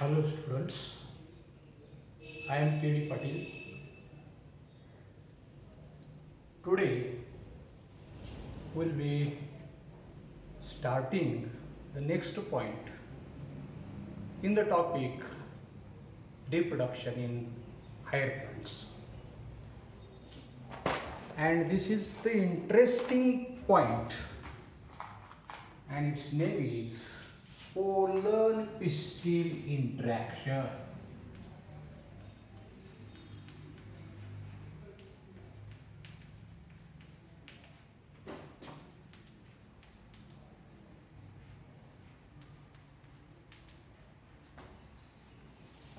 Hello students, I am K.D. Patil. Today we'll be starting the next point in the topic reproduction in higher plants. And this is the interesting point, and its name is pollen pistil interaction.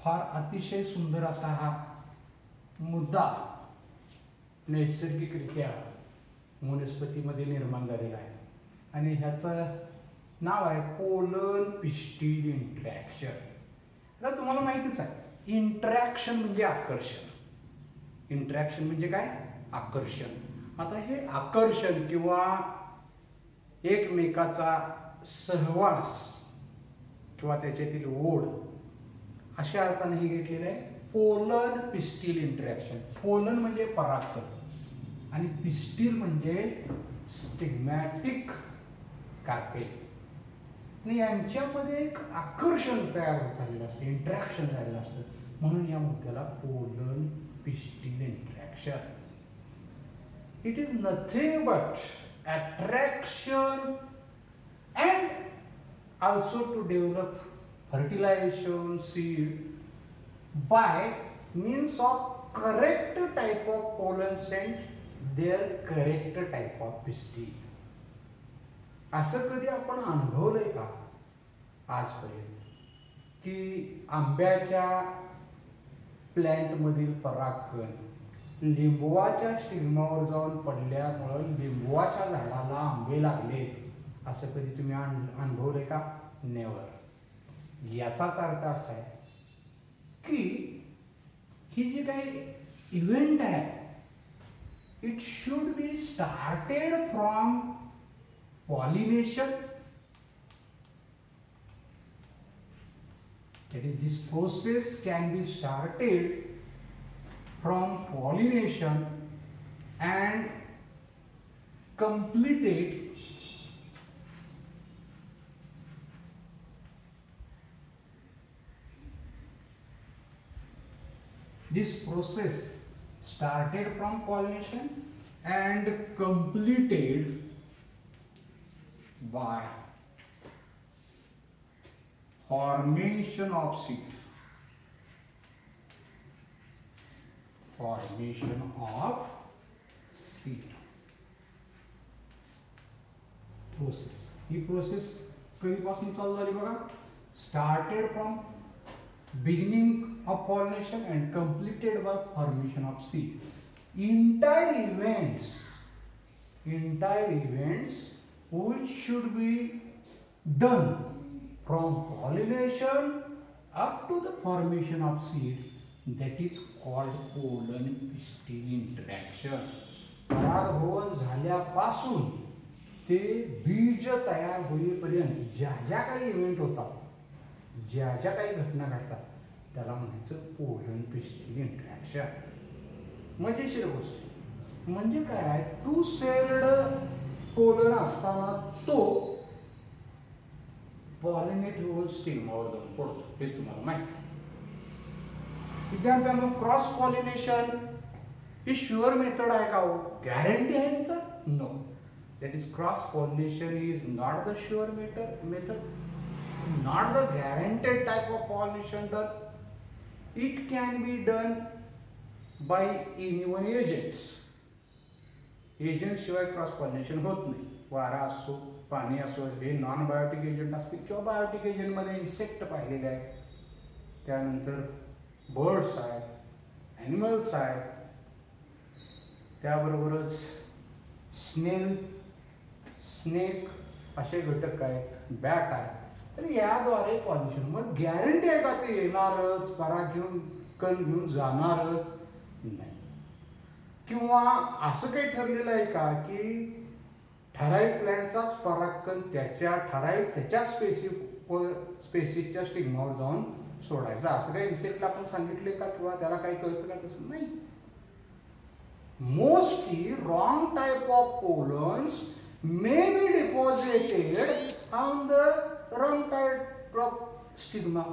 फार अतिशय सुंदर असा हा मुद्दा नैसर्गिकरित्या वनस्पतीमध्ये निर्माण झालेला आहे आणि ह्याचं नाव आहे पोलन पिस्टिल इंटरॅक्शन. आता तुम्हाला माहितीच आहे, इंटरॅक्शन म्हणजे आकर्षण. इंटरॅक्शन म्हणजे काय? आकर्षण. आता हे आकर्षण किंवा एकमेकाचा सहवास किंवा त्याच्यातील ओढ अशा अर्थाने हे घेतलेलं आहे पोलन पिस्टिल इंटरॅक्शन. पोलन म्हणजे परागकण आणि पिस्टिल म्हणजे स्टिग्मॅटिक कार्पेट. आणि यांच्यामध्ये एक आकर्षण तयार झालेलं असतं, इंटरॅक्शन झालेलं असतं, म्हणून या मुद्द्याला pollen pistil interaction. It is nothing but attraction and also to develop fertilization seed by means of correct type of pollen sent their correct type of pistil. असं कधी आपण अनुभवलंय का आजपर्यंत की आंब्याच्या प्लॅन्ट मधील परागकण लिंबवाच्या स्टिग्मावर जाऊन पडल्यामुळं लिंबवाच्या झाडाला आंबे लागलेत, असं कधी तुम्ही अनुभवलंय का? नेवर. याचाच अर्थ असा आहे की ही जी काही इव्हेंट आहे, it should be started from pollination. That is, this process can be started from pollination and completed this process started from pollination and completed by formation of seed. Formation of seed process. He process कधीपासून चालू झाली बघा? Started from beginning of pollination and completed by formation of seed. Entire events which should be done from pollination up to the formation of seed, that is called pollen pistil interaction. परागभवन झाल्यापासून ते बीज तयार होईपर्यंत ज्या ज्या काही event होतात, ज्या ज्या काही घटना घडतात, त्याला म्हणायचं पोलन पिस्टिल इंटरॅक्शन. मजेशीर गोष्ट म्हणजे काय? टू सेल्ड पोलन असताना तो पॉलिनेट होऊन स्टिग्मावर जाऊन पडतो, हे तुम्हाला माहिती. विद्यार्थ्यांनो, क्रॉस पॉलिनेशन ही शुअर मेथड आहे का हो? गॅरंटी आहे तर no. That is cross pollination is not the sure method, not the guaranteed type of pollination done. It can be done by any one agents. Agents शिवाय cross pollination होत नाही. वारा असो, पाणी असो, हे नॉन बायोटिक एजंट असतील किंवा बायोटिक एजंट मध्ये इन्सेक्ट पाहिलेले आहेत, त्यानंतर बर्ड्स आहेत, ॲनिमल्स आहेत, त्याबरोबरच स्नेक असे घटक आहेत, बॅट आहे. तर याद्वारे पॉलिनेशन. मग गॅरंटी आहे का ते येणारच, पराग घेऊन कण घेऊन जाणारच? नाही. किंवा असं काही ठरलेलं आहे का की ठराविक प्लॅन्टचाच परागकण त्याच्या ठराविक त्याच्या स्पेसिसच्या स्टिग्मावर जाऊन सोडायचं. असं काही इन्सेक्टला आपण सांगितले का किंवा त्याला काही कळतं का? तसं नाही. Mostly wrong type of pollens may be deposited on the wrong type of stigma.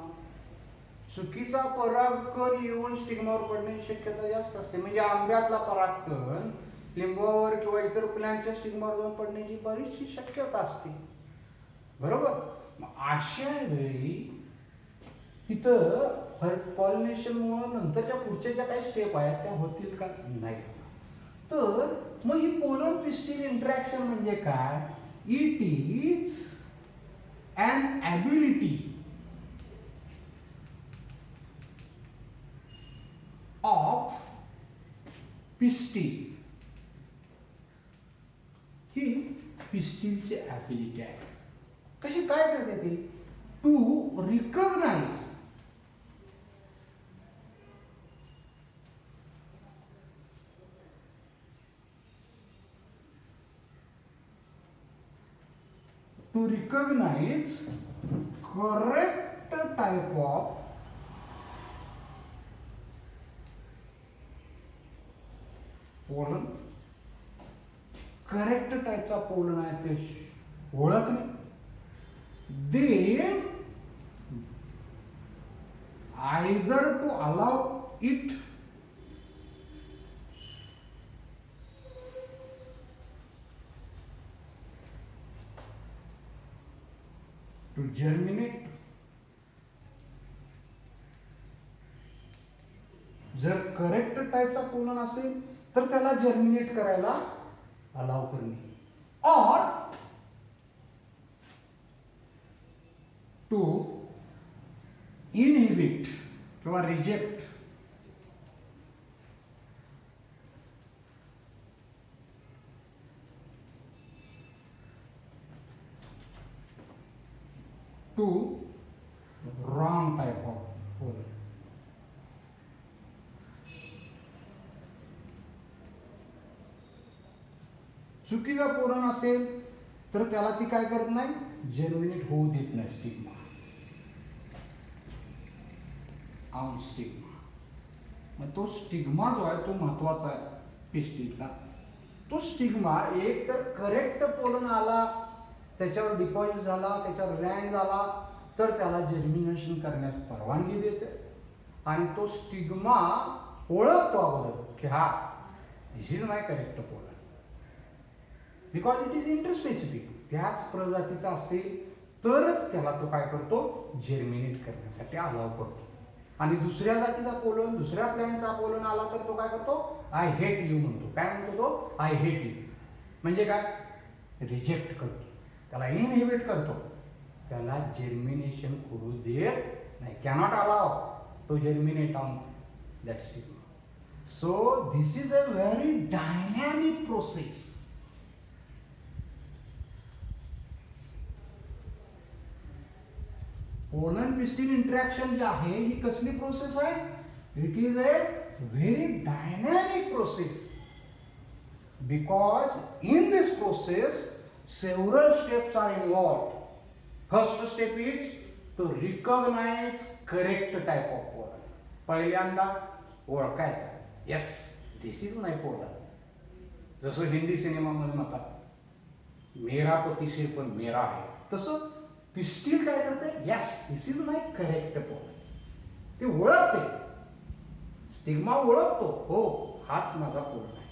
चुकीचा परागकण येऊन स्टिग्मावर पडण्याची शक्यता जास्त असते. म्हणजे आंब्यातला परागकण लिंबावर किंवा इतर प्लॅंटच्या स्टिग्मावर जाऊन पडण्याची बरीचशी शक्यता असते. बरोबर. अशा वेळी तिथं पॉलिनेशनमुळे नंतरच्या पुढच्या ज्या काही स्टेप आहेत त्या होतील का? नाही. तर मग ही पोलन पिस्टिल इंटरॅक्शन म्हणजे काय? It is an ability of pistil. ही पिस्टिलची ॲबिलिटी आहे. कशी काय करते ती? To recognise correct type of pollen. Correct टाईपचा पोलन आहे ते ओळखणे. Then either to allow it to germinate. जर करेक्ट टाईपचा पोलन असेल तर त्याला जर्मिनेट करायला अलाव करणे. और टू इनहिबिट किंवा reject to wrong type of pollen. चुकीचा पोलन असेल तर त्याला ती काय करत नाही? जर्मिनेट होऊ देत नाही. Stigma on stigma. मग तो स्टिग्मा जो आहे तो महत्वाचा आहे पिस्टिलचा. तो स्टिग्मा एक तर करेक्ट पोलन आला, त्याच्यावर डिपॉझिट झाला, त्याच्यावर लँड झाला तर त्याला जर्मिनेशन करण्यास परवानगी देते. आणि तो स्टिग्मा ओळखतो अगोदर की हा this is my correct pollen because it is interspecific. त्याच प्रजातीचा असेल तरच त्याला तो काय करतो? जर्मिनेट करण्यासाठी अलाव करतो. आणि दुसऱ्या जातीचा पोलन, दुसऱ्या प्लॅंटचा पोलन आला तर तो काय करतो? आय हेट यू म्हणतो. काय म्हणतो तो? I hate you. म्हणजे काय? रिजेक्ट करतो, त्याला इनहिबिट करतो, त्याला जर्मिनेशन करू देत नाही. Cannot allow to germinate on that stigma. So this is a very dynamic process. Pollen pistil interaction जी आहे ही कसली प्रोसेस आहे? It is a very dynamic process because in this process several steps are involved. First step is to recognize correct type of pollen. पहिल्यांदा ओळखायचा. Yes, this is my pollen. जसं हिंदी सिनेमामध्ये म्हणतात मेरा पती सिर्फ मेरा है, तसं पिस्टिल काय करते? Yes, this is my correct pollen. ते ओळखते. स्टिग्मा ओळखतो. हो, हाच माझा पोलन आहे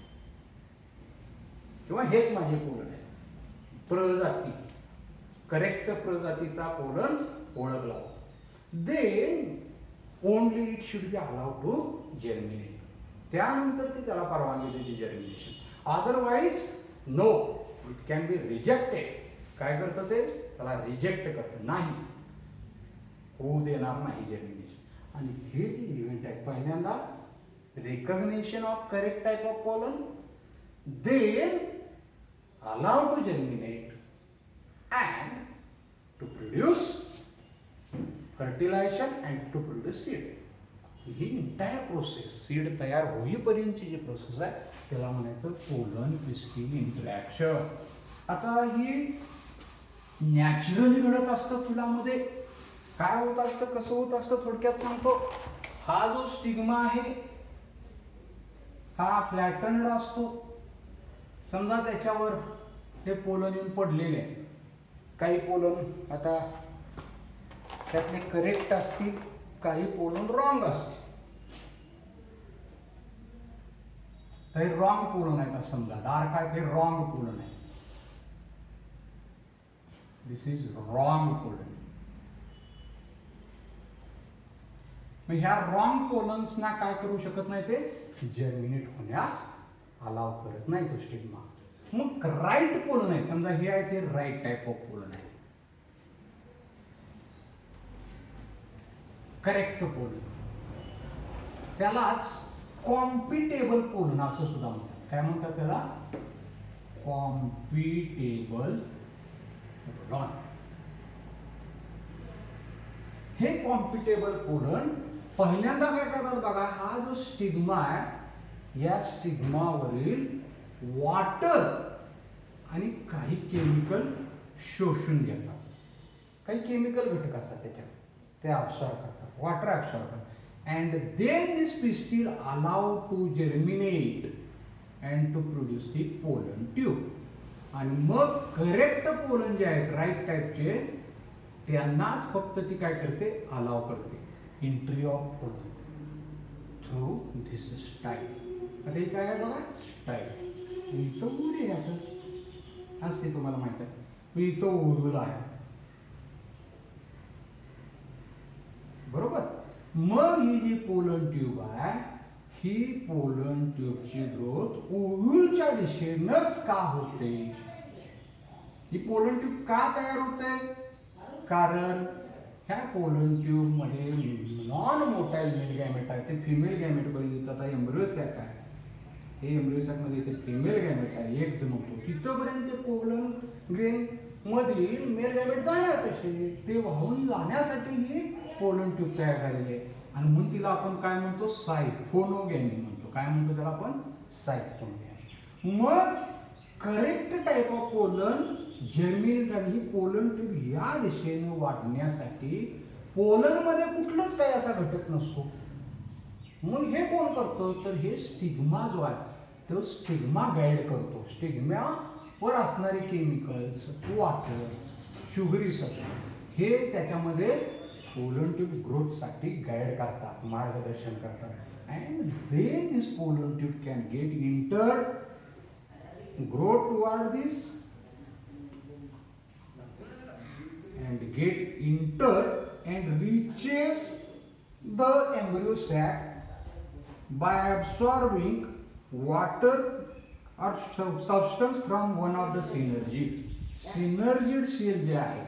किंवा हेच माझे पोलन आहे. प्रजाती, करेक्ट प्रजातीचा पोलन ओळखला. Then only it should be allowed to germinate. त्यानंतर ती त्याला परवानगी देते germination. Otherwise no, it can be rejected. काय करतं ते? त्याला रिजेक्ट करतं. नाही, होऊ देणार नाही जर्मिनेशन. आणि हे जे इव्हेंट आहे पहिल्यांदा recognition of correct type of pollen, then allowed to germinate and to produce fertilization and to produce seed. He entire process, seed तयार होईपर्यंतची जी प्रोसेस आहे त्याला म्हणायचं पोलन पिस्टिल इंटरॅक्शन. आता ही नॅचरली घडत असतं फुलामध्ये काय होत असतं, कसं होत असतं थोडक्यात सांगतो. हा जो स्टिग्मा आहे हा फ्लॅटन्ड असतो. समजा त्याच्यावर हे पोलन येऊन पडलेले आहे. काही पोलन आता त्यातले करेक्ट असतील, काही पोलन रॉंग असतील. तर हे रॉंग पोलन आहे का, समजा डार्क आहे ते रॉंग पोलन आहे. दिस इज रॉंग पोलन. मग ह्या रॉंग पोलन्सना काय करू शकत नाही, ते जर्मिनेट होण्यास अलाव करत नाही तो स्टिग्मा. मग राईट पोलन आहे, समजा हे आहे ते राईट टाइप ऑफ पोलन आहे, करेक्ट पोलन. त्यालाच कॉम्पिटेबल पोलन असं सुद्धा म्हणतात. काय म्हणतात त्याला, कॉम्पिटेबल पोलन. हे कॉम्पिटेबल पोलन पहिल्यांदा काय करतात बघा, हा जो स्टिग्मा आहे या स्टिग्मावरील वॉटर आणि काही केमिकल शोषून घेतात. काही केमिकल घटक असतात त्याच्यात, ते अब्सॉर्ब करतात, वॉटर अब्सॉर्ब करतात. and then this pistil allowed to germinate and to produce the pollen tube. आणि मग करेक्ट पोलन जे आहेत राईट टाइपचे त्यांनाच फक्त ती काय करते, अलाव करते entry of pollen through this style. आता हे काय आहे बघा, स्टाईल. इथं ऊर आहे असं असते, तुम्हाला माहित आहे, इथं ऊरला आहे बरोबर. मग ही जी पोलन ट्यूब आहे, ही पोलन ट्यूबची ग्रोथ ओव्ह्यूलच्या दिशेनंच का होते. ही पोलन ट्यूब का तयार होते, कारण ह्या पोलन ट्यूब मध्ये नॉन मोटाईल मेल गॅमेट आहे, ते फिमेल गॅमेट पर्यंत येतात. एम्ब्रियो सॅक आहे, हे एम्ब्रियो सॅक मध्ये ते फिमेल गॅमेट आहे, एक जमवतो तिथपर्यंत पोलन ग्रेन मधील मेल गॅमेट जाणार कसे, ते वाहून जाण्यासाठी ही पोलन ट्यूब तयार झालेली आहे. आणि म्हणून तिला आपण काय म्हणतो, सायफोनोगॅमी म्हणतो. काय म्हणतो त्याला आपण, सायफोनोगॅमी. मग correct type of pollen germinate आणि ही पोलन ट्यूब या दिशेने वाढण्यासाठी पोलन मध्ये कुठलंच काही असा घटक नसतो. मग हे कोण करतो, तर हे स्टिग्मा जो आहे तो स्टिग्मा गाईड करतो. स्टिग्मा वर असणारे केमिकल्स, वॉटर, शुगरी सब्सटन्स हे त्याच्यामध्ये पोलन ट्यूब ग्रोथ साठी गाईड करतात, मार्गदर्शन करतात. And then this pollen tube can get enter, grow toward this and get enter and reaches the embryo sac by absorbing water or substance from one of the synergid. Synergid cell जे आहे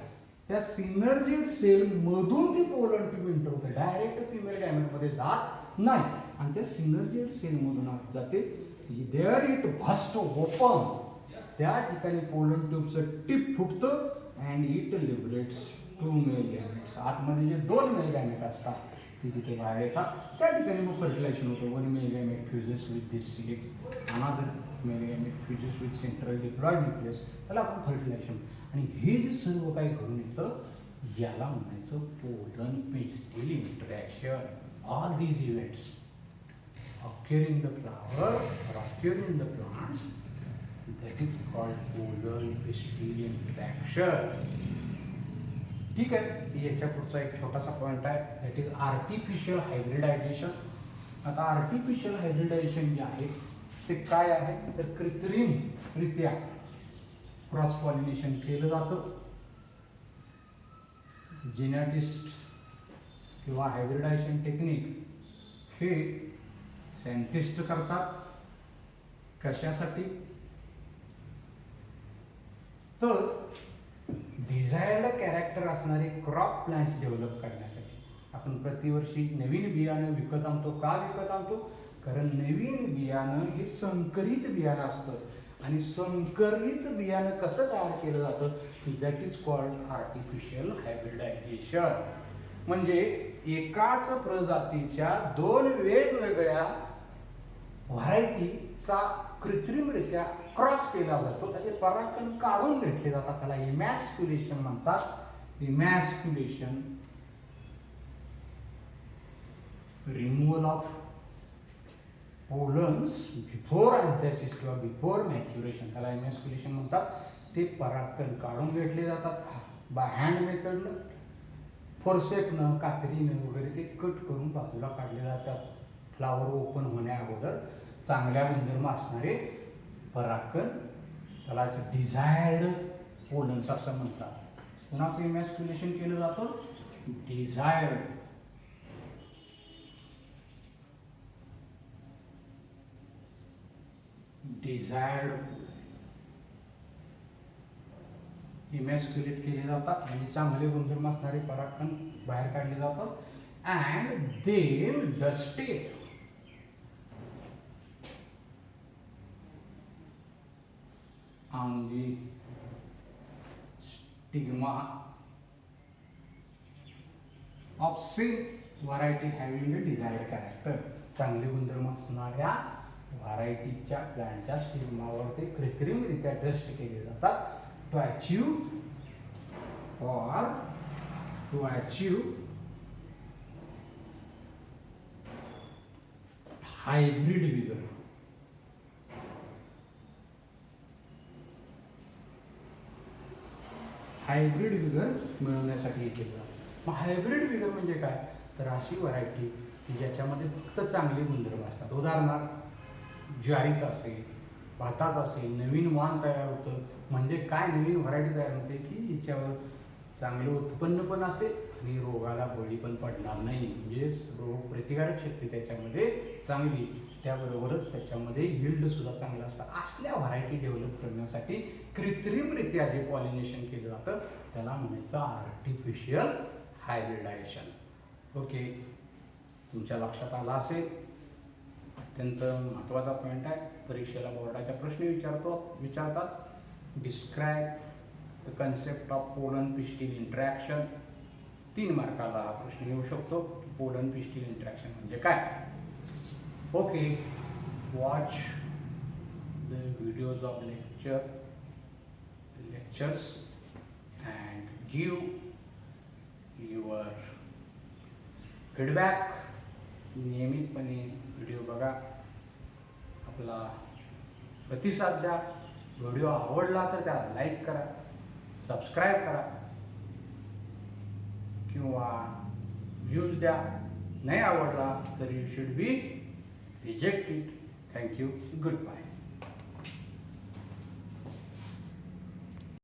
त्या synergid cell मधून ती pollen tube enter होते, direct female gamete मध्ये जात नाही. आणि त्या synergid cell मधून जाते, there it burst open. त्या ठिकाणी पोलन ट्यूबचं टिप फुटतं and it liberates two male gametes. आतमध्ये जे दोन मेल गॅमेट असतात ते तिथे बाहेर येतात. त्या ठिकाणी मग फर्टिलायझेशन होतं. One male gamete fuses with this silix, another male gamete fuses with central diploid nucleus, त्याला आपण फर्टिलायझेशन. आणि हे जे सर्व काही घडून येतं याला म्हणायचं pollen pistil interaction. All these events occur in the flower or occur in the plants, that is called pollen pistil interaction. ठीक आहे, याच्या पुढचा एक छोटासा पॉइंट आहे, दॅट इज आर्टिफिशियल हायब्रिडायझेशन. आता आर्टिफिशियल हायब्रिडायझेशन जे आहे ते काय आहे, तर कृत्रिमरित्या क्रॉस पॉलिनेशन केलं जातं. जेनेटिस्ट किंवा हायब्रिडायझेशन टेक्निक हे सायंटिस्ट करतात. कशासाठी, तर डिझायर्ड कॅरेक्टर असणारे क्रॉप प्लांट्स डेव्हलप करण्यासाठी. आपण प्रतिवर्षी नवीन बियाणं विकत आणतो. का विकत आणतो, कारण नवीन बियाणं हे संकरित बियाणं असतं आणि संकरित बियाणं कसं तयार केलं जातं, that is called artificial hybridisation. म्हणजे एकाच प्रजातीच्या दोन वेगवेगळ्या व्हरायटीचा कृत्रिमरित्या क्रॉस केला जातो, त्याचे परागकण काढून घेतले जातात, त्याला इमॅस्क्युलेशन म्हणतात. इमॅस्क्युलेशन रिमूव्हल ऑफ पोलन्स बिफोर अँथेसिस किंवा बिफोर मॅच्युरेशन, त्याला एमॅस्क्युलेशन म्हणतात. ते परागकण काढून घेतले जातात बाय हँड मेथडनं, फोर्सेपनं, कात्रीनं वगैरे ते कट करून बाजूला काढले जातात. फ्लावर ओपन होण्या अगोदर चांगल्या गुणधर्म असणारे परागकण, त्याला डिझायर्ड पोलन्स असं म्हणतात. कुणाचं इमॅस्क्युलेशन केलं जातं? डिझायर्ड. इमॅस्क्युलेट केले जातात म्हणजे चांगले गुणधर्म असणारे परागकण बाहेर काढले जातात and then dusted on the stigma of same variety having a desired character. चांगले गुणधर्म असणाऱ्या व्हरायटीच्या प्लांटच्या स्टिग्मावर ते कृत्रिमरित्या डस्ट केले जातात to achieve hybrid vigour. Hybrid vigour मिळवण्यासाठी केलं जातं. मग हायब्रिड विगर म्हणजे काय? तर अशी व्हरायटी की ज्याच्यामध्ये फक्त चांगले गुणधर्म असतात. उदाहरणार्थ ज्वारीचं असेल, भाताचं असेल, नवीन वाण तयार होतं. म्हणजे काय? नवीन व्हरायटी तयार होते की ज्याच्यावर चांगलं उत्पन्न पण असेल आणि रोगाला बळी पण पडणार नाही. म्हणजे रोग प्रतिकारक शक्ती त्याच्यामध्ये चांगली, त्याबरोबरच त्याच्यामध्ये यील्ड सुद्धा चांगला असतात. असल्या व्हरायटी डेव्हलप करण्यासाठी कृत्रिमरित्या जे पॉलिनेशन केलं जातं त्याला म्हणायचं आर्टिफिशियल हायब्रिडायझेशन. ओके, तुमच्या लक्षात आला असेल. अत्यंत महत्त्वाचा पॉईंट आहे. परीक्षेला बोर्डाच्या प्रश्न विचारतात. Describe the concept of pollen pistil interaction. 3 मार्काला हा प्रश्न येऊ शकतो. पोलन पिस्टिन इंटरॅक्शन म्हणजे काय? Okay, watch the videos of lectures and give your feedback. नियमितपणे व्हिडिओ बघा, आपला प्रतिसाद द्या. व्हिडिओ आवडला तर त्याला लाईक करा, सबस्क्राईब करा किंवा व्ह्यूज द्या. नाही आवडला तर you should be reject it. Thank you. Good bye.